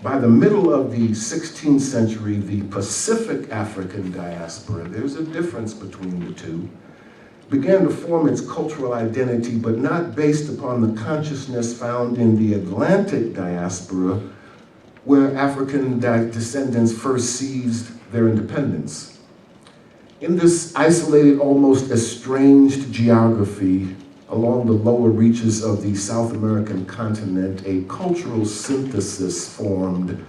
By the middle of the 16th century, the Pacific African diaspora, there's a difference between the two, began to form its cultural identity, but not based upon the consciousness found in the Atlantic diaspora, where African descendants first seized their independence. In this isolated, almost estranged geography along the lower reaches of the South American continent, a cultural synthesis formed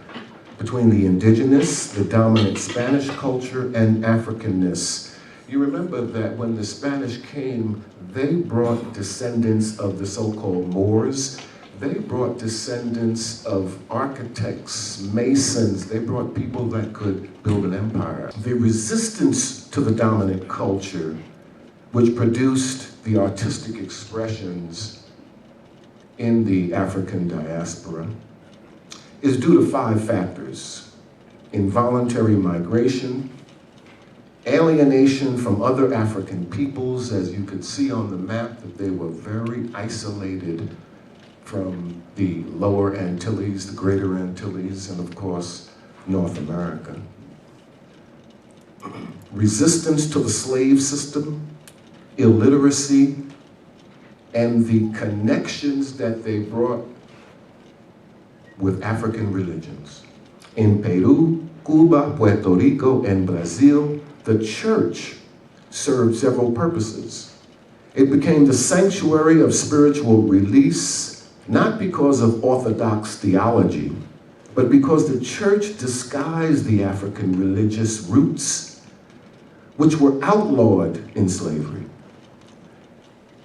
between the indigenous, the dominant Spanish culture, and Africanness. You remember that when the Spanish came, they brought descendants of the so-called Moors. They brought descendants of architects, masons. They brought people that could build an empire. The resistance to the dominant culture, which produced the artistic expressions in the African diaspora, is due to 5 factors: involuntary migration, alienation from other African peoples. As you could see on the map, that they were very isolated from the lower Antilles, the greater Antilles, and of course, North America. Resistance to the slave system, illiteracy, and the connections that they brought with African religions. In Peru, Cuba, Puerto Rico, and Brazil, the church served several purposes. It became the sanctuary of spiritual release, not because of orthodox theology, but because the church disguised the African religious roots, which were outlawed in slavery.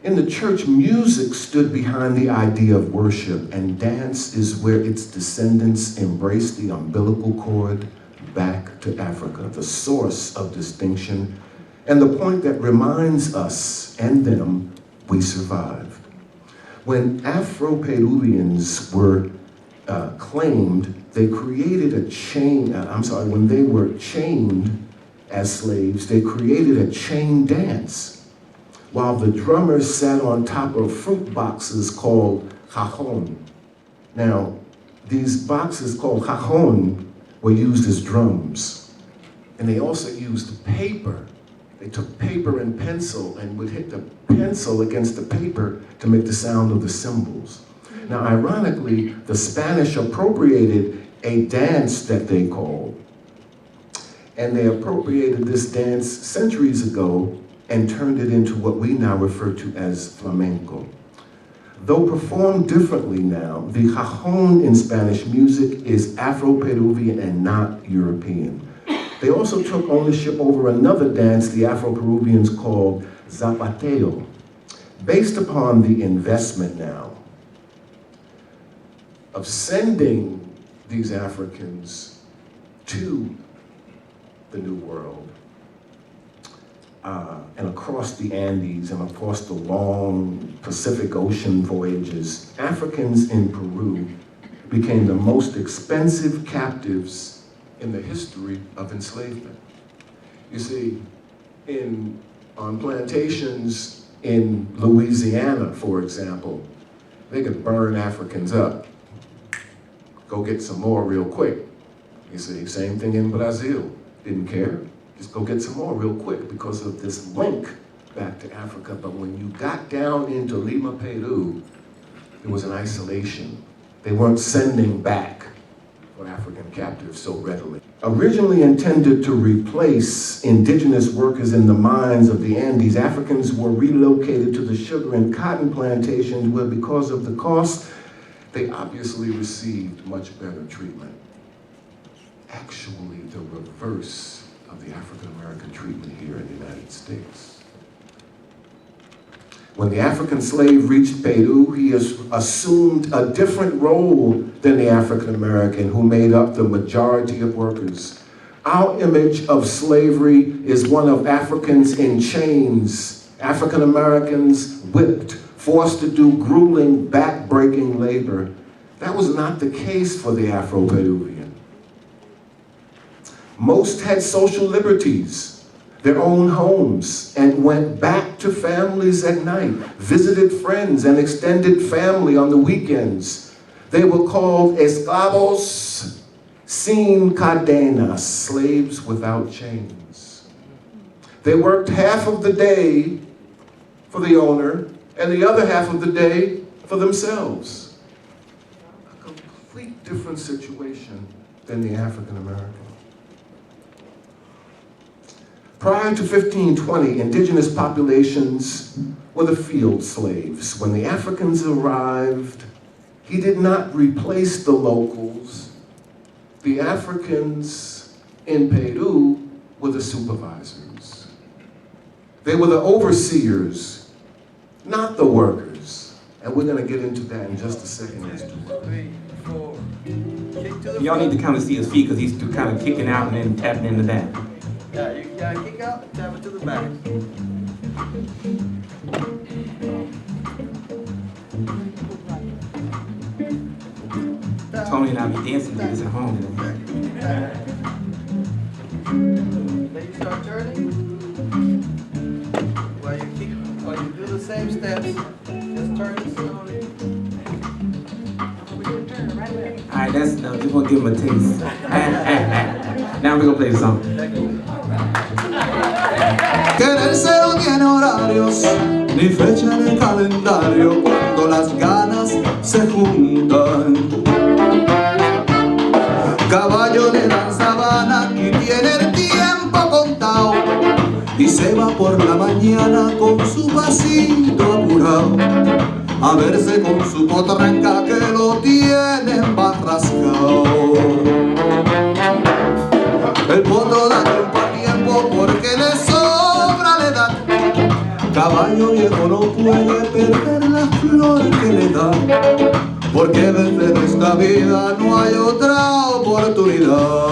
In the church, music stood behind the idea of worship, and dance is where its descendants embraced the umbilical cord back to Africa, the source of distinction, and the point that reminds us and them we survived. When Afro-Peruvians were claimed, they created a chain, when they were chained as slaves, they created a chain dance, while the drummers sat on top of fruit boxes called cajon. Now, these boxes called cajon were used as drums. And they also used paper. They took paper and pencil and would hit the pencil against the paper to make the sound of the cymbals. Now, ironically, the Spanish appropriated a dance that they called, and they appropriated this dance centuries ago and turned it into what we now refer to as flamenco. Though performed differently now, the cajon in Spanish music is Afro-Peruvian and not European. They also took ownership over another dance the Afro-Peruvians called zapateo, based upon the investment now of sending these Africans to the New World. And across the Andes and across the long Pacific Ocean voyages, Africans in Peru became the most expensive captives in the history of enslavement. You see, on plantations in Louisiana, for example, they could burn Africans up, go get some more real quick. You see, same thing in Brazil, didn't care. Just go get some more real quick because of this link back to Africa. But when you got down into Lima, Peru, there was an isolation. They weren't sending back for African captives so readily. Originally intended to replace indigenous workers in the mines of the Andes, Africans were relocated to the sugar and cotton plantations where, because of the cost, they obviously received much better treatment. Actually, the reverse of the African-American treatment here in the United States. When the African slave reached Peru, he assumed a different role than the African-American who made up the majority of workers. Our image of slavery is one of Africans in chains, African-Americans whipped, forced to do grueling, back-breaking labor. That was not the case for the Afro-Peruvian. Most had social liberties, their own homes, and went back to families at night, visited friends and extended family on the weekends. They were called esclavos sin cadenas, slaves without chains. They worked half of the day for the owner and the other half of the day for themselves. A complete different situation than the African American. Prior to 1520, indigenous populations were the field slaves. When the Africans arrived, he did not replace the locals. The Africans in Peru were the supervisors. They were the overseers, not the workers. And we're going to get into that in just a second as to why. 3, 4. Y'all need to kind of see his feet because he's kind of kicking out and then tapping in the back. Yeah, you gotta kick out and tap it to the back. Tony and I be dancing to this at home today. Then you start turning. While you do the same steps, just turn slowly. Alright, that's enough. Just want to give him a taste. Now we're going to play the song. Quererse no tiene horarios, ni fecha en el calendario cuando las ganas se juntan. Caballo le dan sabana y tiene el tiempo contado y se va por la mañana con su pasito apurado a verse con su potranca que lo tiene embarrascado. El potro da tiempo a tiempo porque le sobra la edad. Caballo viejo no puede perder las flores que le da, porque desde esta vida no hay otra oportunidad.